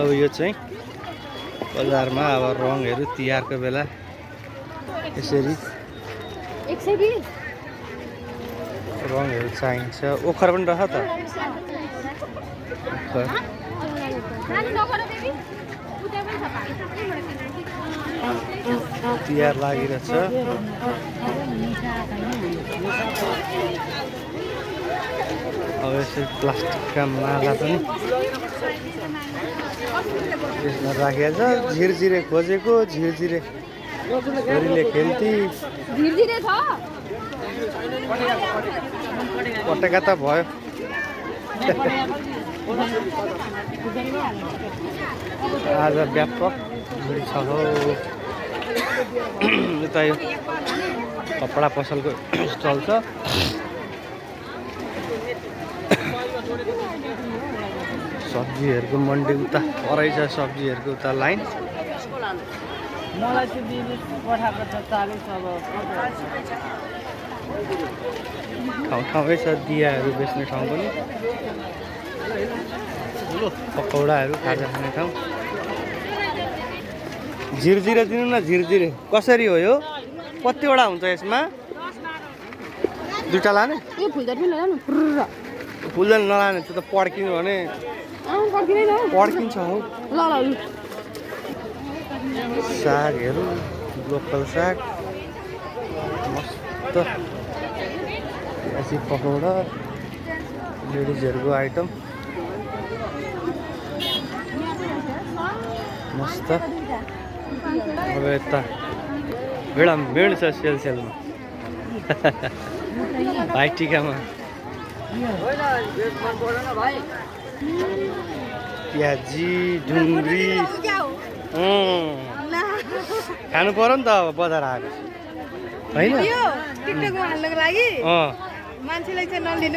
अब यो चाहिँ बजारमा अब रङहरू तिहारको बेला यसरी 120 रङहरू चाहिन्छ। ओखर पनि रह त ओखर तिहार लागिरहेछ। अब यसरी प्लास्टिकका माला पनि यसमा राखेको छ। झिरझिरे खोजेको झिरझिरे छोरीले खेल्थे पटेका त भयो। आज व्यापक भिड छ हो। यता यो कपडा पसलको स्टल छ। सब्जीहरूको मन्डी उता परै छ। सब्जीहरूको उता लाइन मलाई चाहिँ दिने पठाएको छ 40 अब ठाउँ ठाउँमै छ दियाहरू बेच्ने ठाउँ पनि। पकौडाहरू खाजा खाने ठाउँ। झिरझिरे दिनु न झिरझिरे कसरी हो यो? कतिवटा हुन्छ यसमा? 2टा लाने? यो फुलदार पनि लानु पुर्र फुलदानी नलाने त्यो त पड्किनु भने पर्किँदैन पड्किन्छ हो। ल ल लु सागहरू लोकल साग मस्त। प्याजी पकौडा लेडिजहरूको आइटम मस्त। अब यता भिड छ सेलमा भाइटिकामा प्याजी डुङ्ग्री खानु पर्यो नि त अब बजार आएको होइन। टिकटकमा हाल्नको लागि मान्छेलाई चाहिँ नलिनु